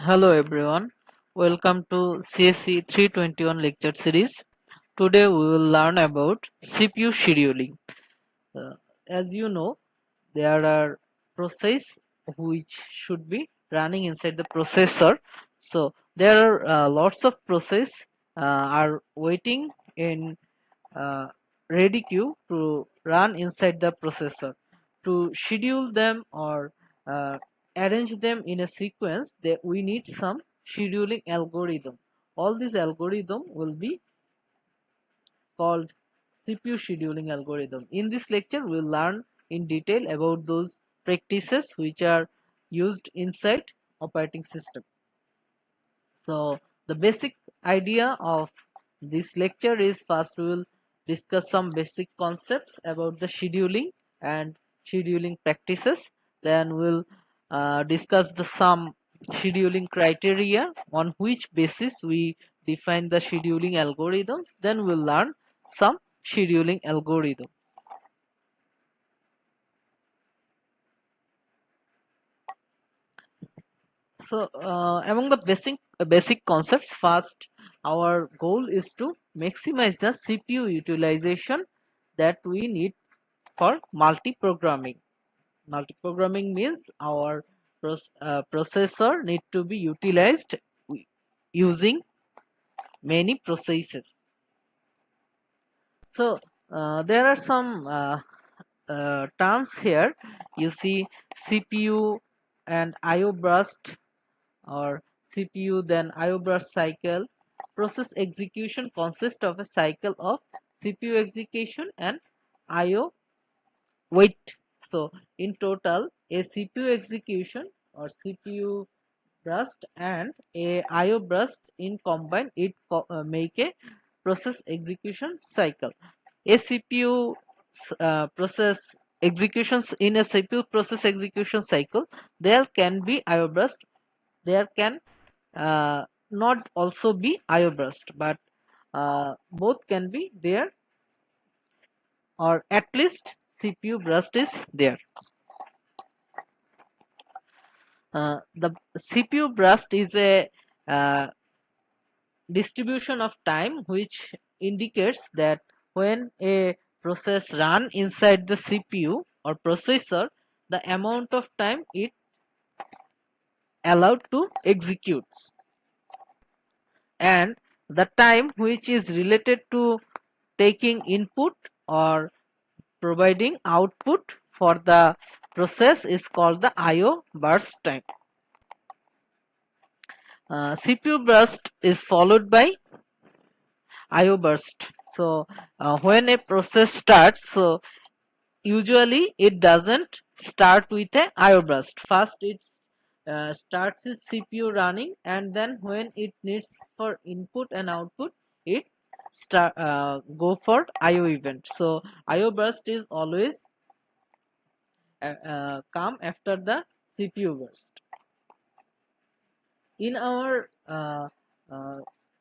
Hello everyone, welcome to CSE 321 lecture series. Today we will learn about CPU scheduling. As you know, there are processes which should be running inside the processor. So there are lots of processes are waiting in uh, ready queue to run inside the processor. To schedule them or uh, arrange them in a sequence, we need some scheduling algorithm. All these algorithm will be called CPU scheduling algorithm. In this lecture, we'll learn in detail about those practices which are used inside operating system. So the basic idea of this lecture is first we will discuss some basic concepts about the scheduling and scheduling practices. Then we'll discuss some scheduling criteria on which basis we define the scheduling algorithms. Then we'll learn some scheduling algorithm. So, among the basic concepts, first, our goal is to maximize the CPU utilization that we need for multi-programming. Multi-programming means our processor need to be utilized using many processes. So, there are some terms here. You see CPU and IO burst or CPU, then IO burst cycle. Process execution consists of a cycle of CPU execution and IO wait. So in total, a CPU execution or CPU burst and a IO burst in combine it make a process execution cycle. A CPU process executions in a CPU process execution cycle, there can be IO burst, there can not also be IO burst, but both can be there, or at least CPU burst is there. The CPU burst is a uh, distribution of time which indicates that when a process run inside the CPU or processor, the amount of time it allowed to execute, and the time which is related to taking input or providing output for the process is called the IO burst time. CPU burst is followed by IO burst. So when a process starts, so usually it doesn't start with a IO burst. First it starts with CPU running, and then when it needs for input and output, it go for IO event. So IO burst is always come after the CPU burst. In our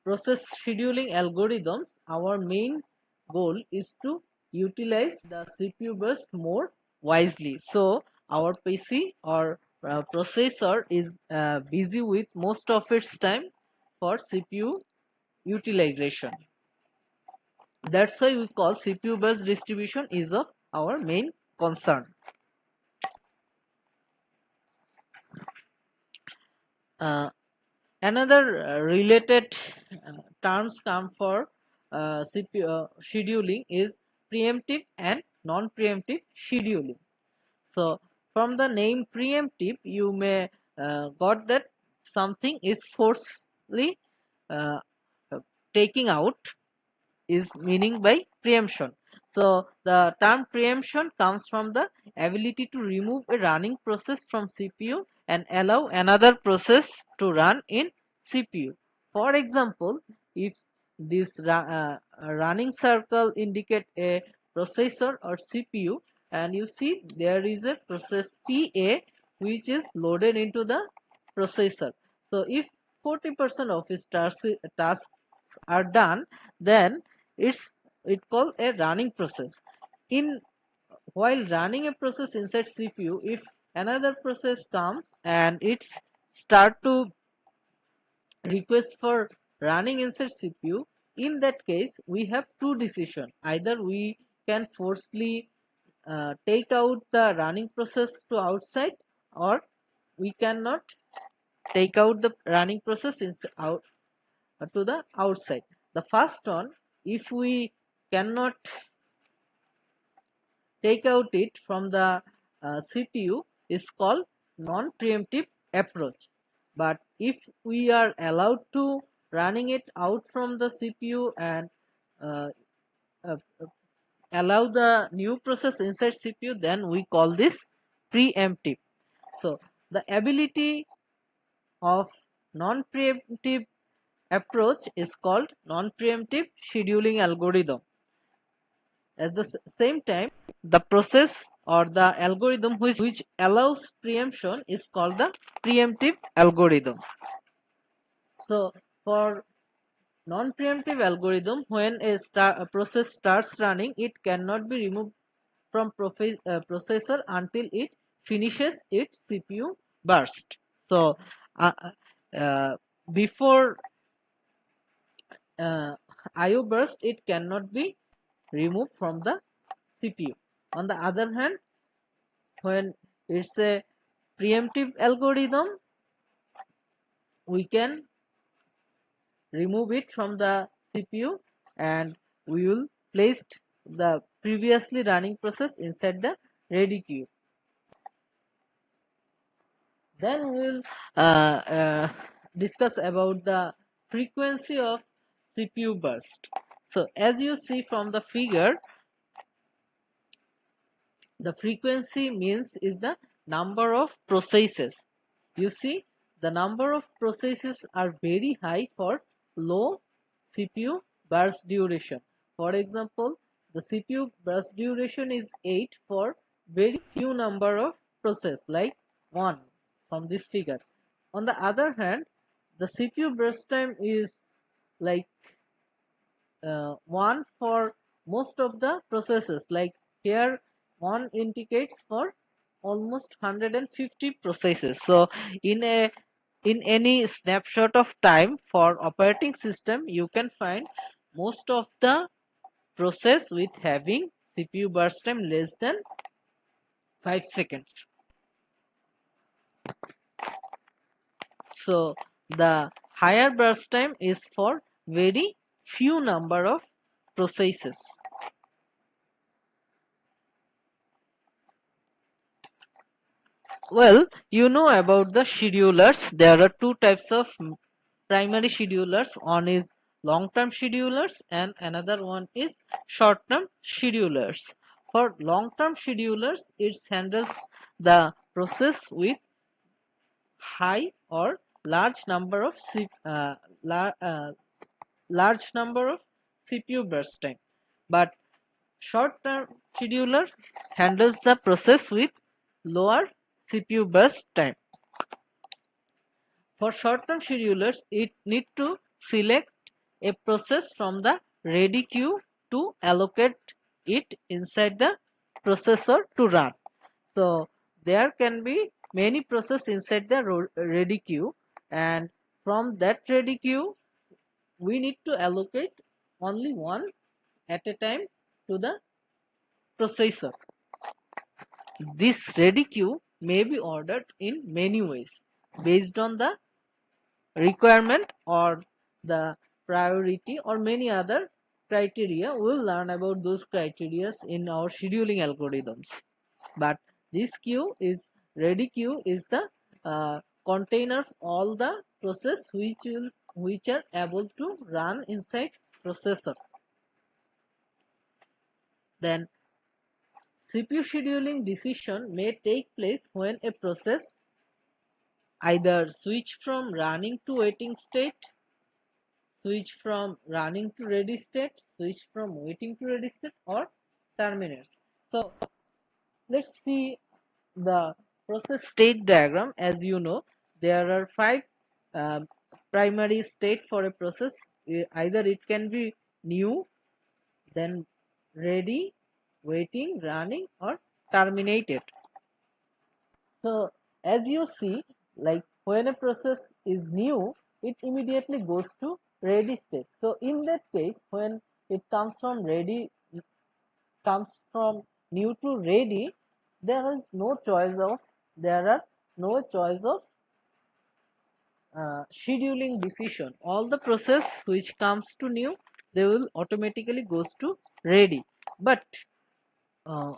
process scheduling algorithms, our main goal is to utilize the CPU burst more wisely. So our PC or processor is busy with most of its time for CPU utilization. That's why we call CPU burst distribution is of our main concern. Uh, Another related terms come for CPU scheduling is preemptive and non-preemptive scheduling. So from the name preemptive, you may got that something is forcefully uh, taking out is meaning by preemption. So the term preemption comes from the ability to remove a running process from CPU and allow another process to run in CPU. For example, if this running circle indicate a processor or CPU, and you see there is a process PA which is loaded into the processor. So if 40% of its tasks are done, then it called a running process. In while running a process inside CPU, if another process comes and it's start to request for running inside CPU, in that case we have two decisions. Either we can forcefully take out the running process to outside, or we cannot take out the running process out to the outside. The first one, if we cannot take out it from the CPU, is called non-preemptive approach. But if we are allowed to running it out from the CPU and uh, uh, allow the new process inside CPU, then we call this preemptive. So the ability of non-preemptive approach is called non-preemptive scheduling algorithm. At the same time, the process or the algorithm which allows preemption is called the preemptive algorithm. So for non-preemptive algorithm, when a process starts running, it cannot be removed from processor until it finishes its CPU burst. So uh, uh, before uh, IO burst, it cannot be removed from the CPU. On the other hand, when it's a preemptive algorithm, we can remove it from the CPU and we will place the previously running process inside the ready queue. Then we will discuss about the frequency of CPU burst. So as you see from the figure, the frequency means is the number of processes. You see, the number of processes are very high for low CPU burst duration. For example, the CPU burst duration is 8 for very few number of process like 1 from this figure. On the other hand, the CPU burst time is like 1 for most of the processes. Like here 1 indicates for almost 150 processes. So in any snapshot of time for operating system, you can find most of the process with having CPU burst time less than 5 seconds. So the higher burst time is for very few number of processes. Well, you know about the schedulers. There are two types of primary schedulers. One is long-term schedulers and another one is short-term schedulers. For long-term schedulers, it handles the process with high or large number of large number of CPU burst time. But short-term scheduler handles the process with lower CPU burst time. For short-term schedulers, it need to select a process from the ready queue to allocate it inside the processor to run. So there can be many processes inside the ready queue, and from that ready queue we need to allocate only one at a time to the processor. This ready queue may be ordered in many ways based on the requirement or the priority or many other criteria. We'll learn about those criteria in our scheduling algorithms. But this queue is ready queue is the container of all the process which are able to run inside processor. Then CPU scheduling decision may take place when a process either switch from running to waiting state, switch from running to ready state, switch from waiting to ready state, or terminates. So let's see the process state diagram. As you know, there are 5 um, primary state for a process. Either it can be new, then ready, waiting, running, or terminated. So as you see, like when a process is new, it immediately goes to ready state. So in that case, when it comes from new to ready, there is no choice of there are no choice of scheduling decision. All the process which comes to new, they will automatically goes to ready. But uh,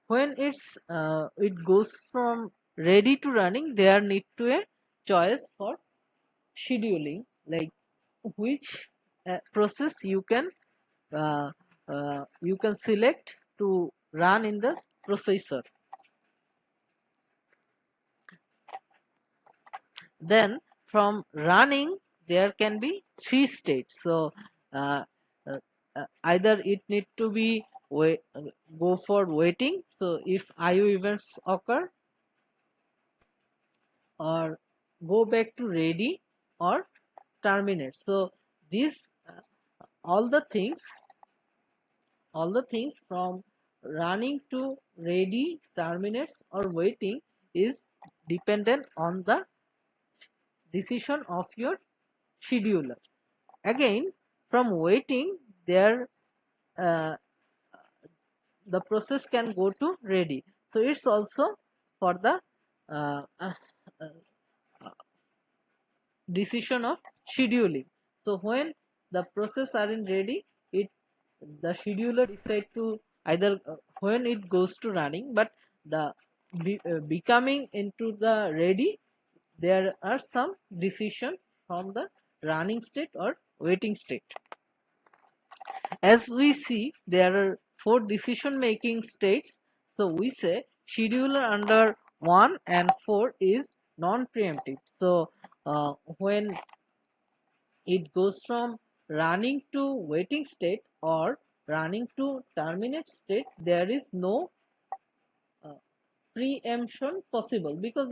when it goes from ready to running, there need to a choice for scheduling, like which process uh, you can select to run in the processor. Then from running, there can be three states. So uh, uh, either it need to be go for waiting, so if IO events occur, or go back to ready, or terminate. So these all the things all the things from running to ready, terminates, or waiting is dependent on the decision of your scheduler. Again, from waiting, there uh, the process can go to ready. So it's also for the uh, uh, uh, decision of scheduling. So when the process are in ready, it the scheduler decide to either when it goes to running, but the becoming into the ready, there are some decision from the running state or waiting state. As we see, there are four decision making states. So we say scheduler under 1 and 4 is non-preemptive. So when it goes from running to waiting state or running to terminate state, there is no uh, preemption possible, because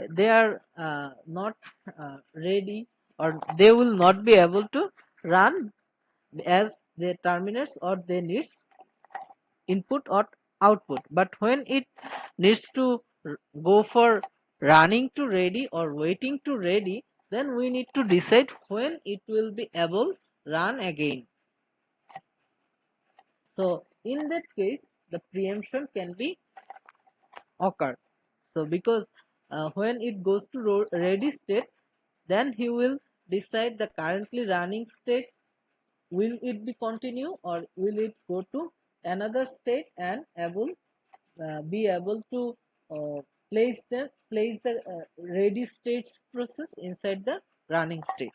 they are not ready, or they will not be able to run as they terminates or they needs input or output. But when it needs to go for running to ready or waiting to ready, then we need to decide when it will be able run again. So in that case, the preemption can be occur. So because when it goes to ready state, then he will decide the currently running state, will it be continue or will it go to another state, and be able to uh, place the ready states process inside the running state.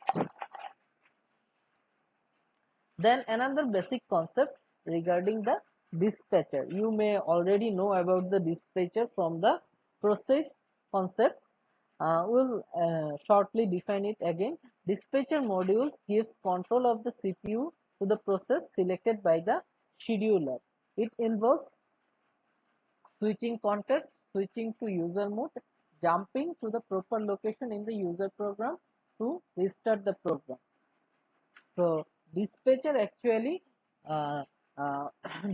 Then another basic concept regarding the dispatcher. You may already know about the dispatcher from the process concepts. We'll shortly define it again. Dispatcher modules gives control of the CPU to the process selected by the scheduler. It involves switching context, switching to user mode, jumping to the proper location in the user program to restart the program. So dispatcher actually uh, uh,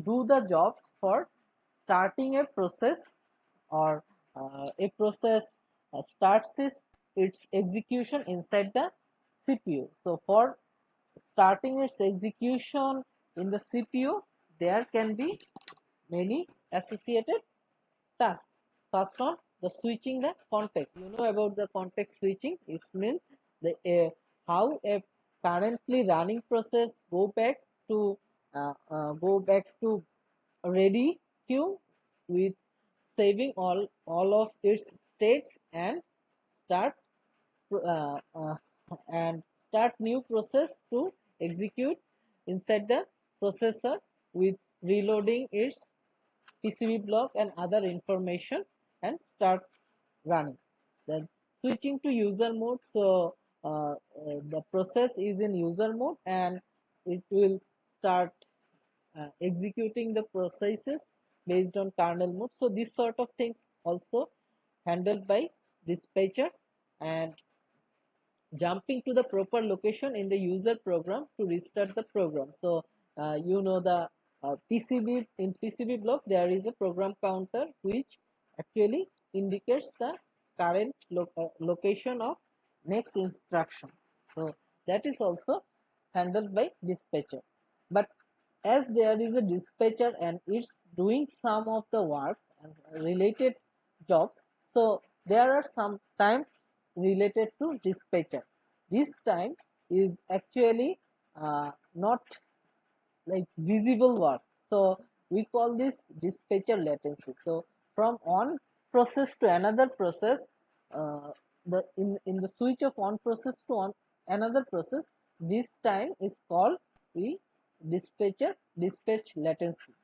do the jobs for starting a process, or a process starts its execution inside the CPU. So for starting its execution in the CPU, there can be many associated tasks. First one, the switching the context. You know about the context switching. It means the how a currently running process go back to ready queue with saving all of its states, and start uh, uh, and start new process to execute inside the processor with reloading its PCB block and other information, and start running. Then switching to user mode. So the process is in user mode, and it will start executing the processes based on kernel mode. So this sort of things also handled by dispatcher, and jumping to the proper location in the user program to restart the program. So you know the PCB in PCB block, there is a program counter which actually indicates the current location of next instruction. So that is also handled by dispatcher. But as there is a dispatcher and it's doing some of the work and related jobs, so there are some time related to dispatcher. This time is actually not like visible work. So we call this dispatcher latency. So from one process to another process, the in the switch of one process to another process, this time is called the dispatch latency.